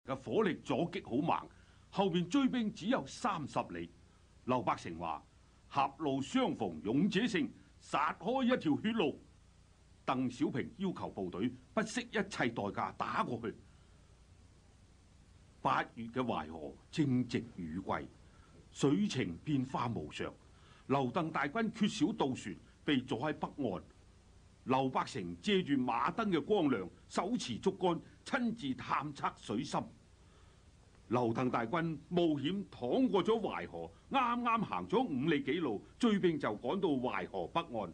嘅火力阻擊好猛，後邊追兵只有30里。劉伯承話：狹路相逢勇者勝，殺開一條血路。鄧小平要求部隊不惜一切代價打過去。8月嘅淮河正值雨季，水情變化無常。劉鄧大軍缺少渡船，被阻喺北岸。劉伯承借住馬燈嘅光亮，手持竹竿，親自探測水深。劉鄧大軍冒險淌過咗淮河，啱啱行咗5里幾路，追兵就趕到淮河北岸。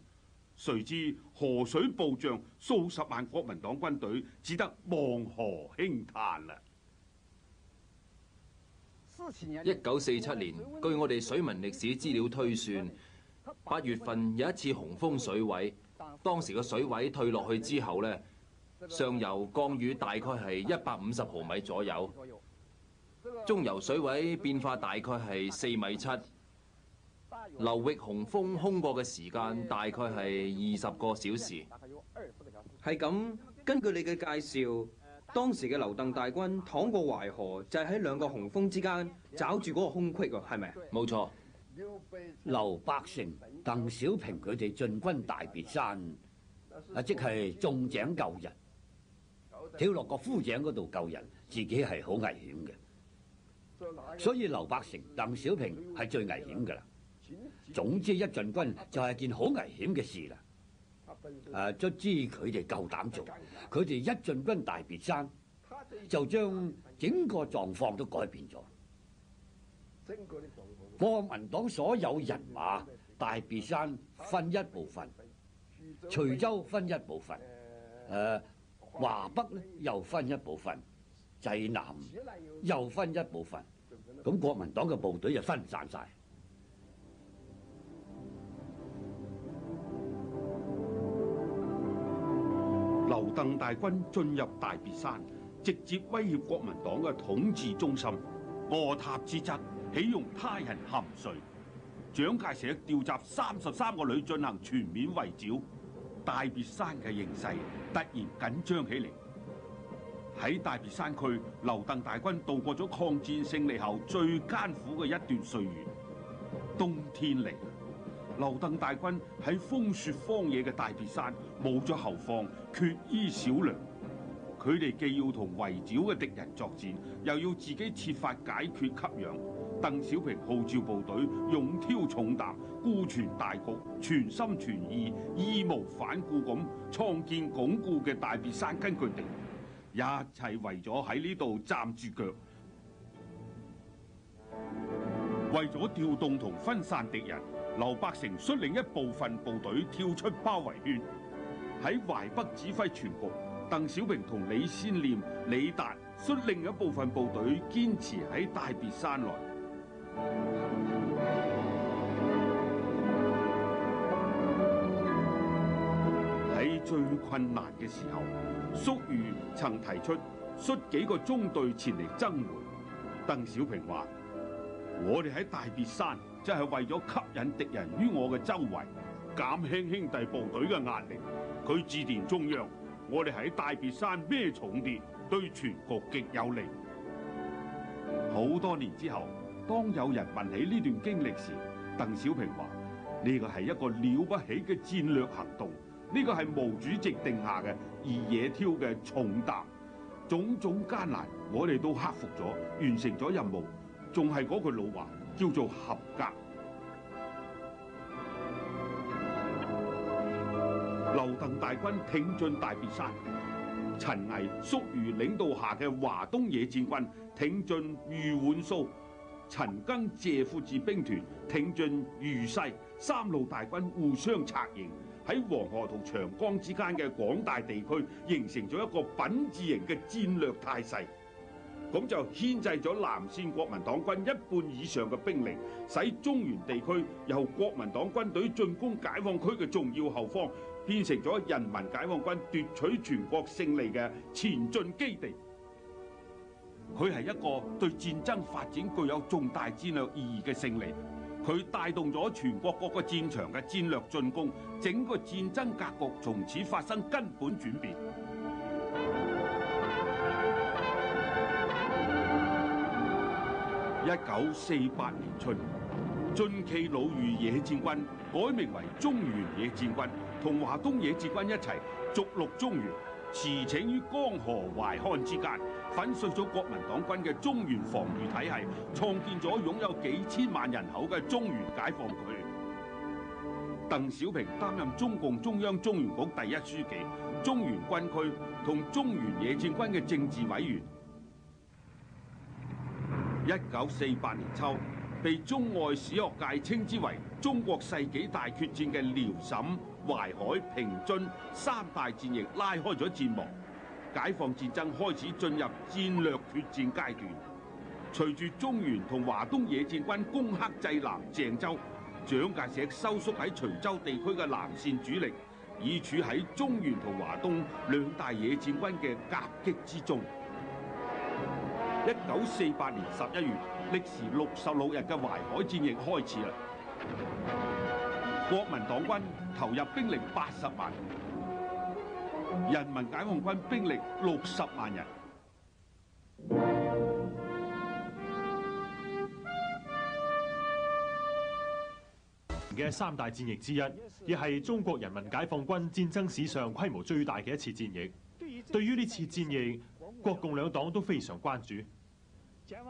誰知河水暴漲，數十萬國民黨軍隊只得望河興嘆啦。1947年，據我哋水文歷史資料推算，8月份有一次洪峰水位，當時個水位退落去之後呢，上游降雨大概係150毫米左右，中游水位變化大概係4.7米，流域洪峰空過嘅時間大概係20個小時。係咁，根據你嘅介紹，當時嘅劉鄧大軍淌過淮河，就係喺2個洪峰之間找住嗰個空隙喎，係咪？冇錯。劉伯承、鄧小平佢哋進軍大別山，即係種井救人，跳落個枯井嗰度救人，自己係好危險嘅。所以劉伯承、鄧小平係最危險㗎啦。總之一進軍就係件好危險嘅事啦。卒之佢哋夠膽做，佢哋一進軍大別山，就將整個狀況都改變咗。國民黨所有人馬，大別山分一部分，徐州分一部分，華北咧又分一部分，濟南又分一部分，咁國民黨嘅部隊就分散晒。劉鄧大軍進入大別山，直接威脅國民黨嘅統治中心。柯塔之側，豈容他人含睡？蔣介石調集33個旅進行全面圍剿，大別山嘅形勢突然緊張起嚟。喺大別山區，劉鄧大軍度過咗抗戰勝利後最艱苦嘅一段歲月。冬天嚟，劉鄧大軍喺風雪荒野嘅大別山冇咗後方，缺衣少糧。佢哋既要同圍剿嘅敵人作戰，又要自己設法解決給養。鄧小平號召部隊勇挑重擔，顧全大局，全心全意、義無反顧咁創建鞏固嘅大別山根據地，一切為咗喺呢度站住腳。為咗調動同分散敵人，劉伯承率領一部分部隊跳出包圍圈，喺淮北指揮全局。鄧小平同李先念、李達率另一部分部隊堅持喺大別山內。喺最困難嘅時候，粟裕曾提出率幾個中隊前嚟增援。鄧小平話：我哋喺大別山，即係為咗吸引敵人於我嘅周圍，減輕兄弟部隊嘅壓力。佢致電中央，我哋喺大別山孭重啲，對全局極有利。好多年之後，當有人問起呢段經歷時，鄧小平話：呢個係一個了不起嘅戰略行動，呢個係毛主席定下嘅二野挑嘅重擔。種種艱難，我哋都克服咗，完成咗任務，仲係嗰句老話，叫做合格。劉鄧大軍挺進大別山，陳毅、粟裕領導下嘅華東野戰軍挺進豫皖蘇，陳赓、謝富治兵團挺進豫西，三路大軍互相策應，喺黃河同長江之間嘅廣大地區形成咗一個品字形嘅戰略態勢。咁就牽制咗南線國民黨軍1半以上嘅兵力，使中原地區由國民黨軍隊進攻解放區嘅重要後方，變成咗人民解放軍奪取全國勝利嘅前進基地。佢係一個對戰爭發展具有重大戰略意義嘅勝利，佢帶動咗全國各個戰場嘅戰略進攻，整個戰爭格局從此發生根本轉變。1948年春，晉冀魯豫野戰軍改名為中原野戰軍，同華東野戰軍一齊逐鹿中原，馳騁於江河淮漢之間，粉碎咗國民黨軍嘅中原防禦體系，創建咗擁有幾千萬人口嘅中原解放區。鄧小平擔任中共中央中原局第一書記、中原軍區同中原野戰軍嘅政治委員。1948年秋，被中外史學界稱之為中國世紀大決戰嘅遼瀋、淮海、平津三大戰役拉開咗戰幕，解放戰爭開始進入戰略決戰階段。隨住中原同華東野戰軍攻克濟南、鄭州，蔣介石收縮喺徐州地區嘅南線主力，已處喺中原同華東兩大野戰軍嘅夾擊之中。1948年11月，歷時66日嘅淮海戰役開始啦。國民黨軍投入兵力80萬，人民解放軍兵力60萬人。嘅三大戰役之一，亦係中國人民解放軍戰爭史上規模最大嘅一次戰役。對於呢次戰役，國共兩黨都非常關注。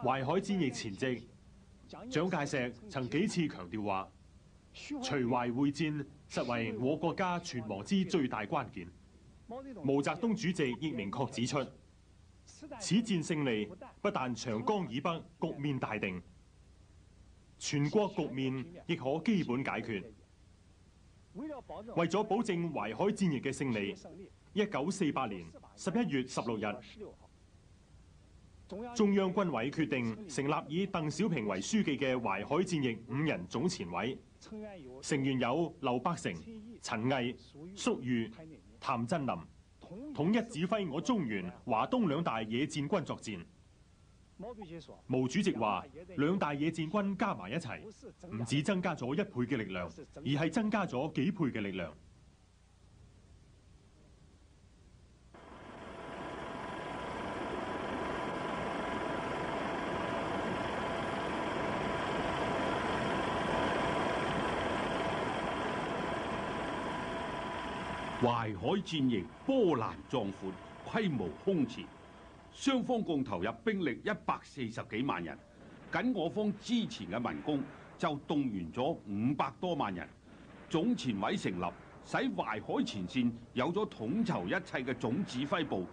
淮海戰役前夕，蔣介石曾幾次強調話：徐淮會戰實為我國家存亡之最大關鍵。毛澤東主席亦明確指出，此戰勝利不但長江以北局面大定，全國局面亦可基本解決。為咗保證淮海戰役嘅勝利，1948年11月16日，中央軍委決定成立以鄧小平為書記嘅淮海戰役5人總前委，成員有劉伯承、陳毅、粟裕、譚震林，統一指揮我中原、華東兩大野戰軍作戰。毛主席話：兩大野戰軍加埋一齊，唔止增加咗1倍嘅力量，而係增加咗幾倍嘅力量。淮海戰役波瀾壯闊，規模空前，雙方共投入兵力140幾萬人，僅我方之前嘅民工就動員咗500多萬人。總前委成立，使淮海前線有咗統籌一切嘅總指揮部。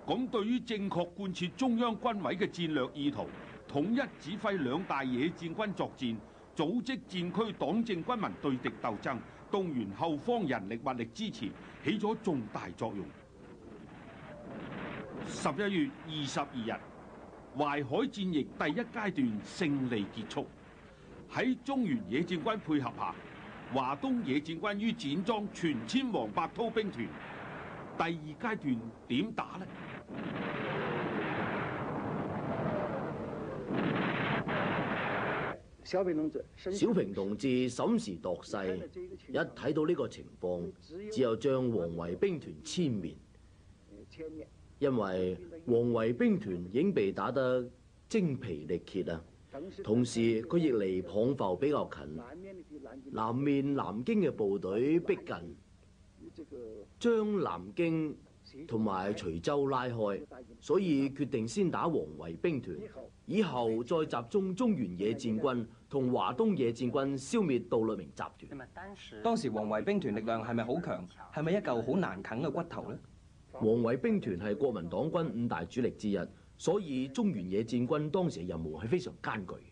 咁對於正確貫徹中央軍委嘅戰略意圖，統一指揮兩大野戰軍作戰，組織戰區黨政軍民對敵鬥爭，動員後方人力物力支持，起咗重大作用。11月22日，淮海戰役第一階段勝利結束。喺中原野戰軍配合下，華東野戰軍於展莊全殲黃伯韜兵團。第二階段點打呢？小平同志審時度勢，一睇到呢個情況，只有將黃維兵團殲滅。因為黃維兵團已經被打得精疲力竭啦，同時佢亦離蚌埠比較近，南面南京嘅部隊逼近，將南京同埋徐州拉開，所以決定先打黃維兵團，以後再集中中原野戰軍同華東野戰軍消滅杜聿明集團。當時黃維兵團力量係咪好強？係咪一嚿好難啃嘅骨頭呢？黃維兵團係國民黨軍5大主力之一，所以中原野戰軍當時嘅任務係非常艱巨。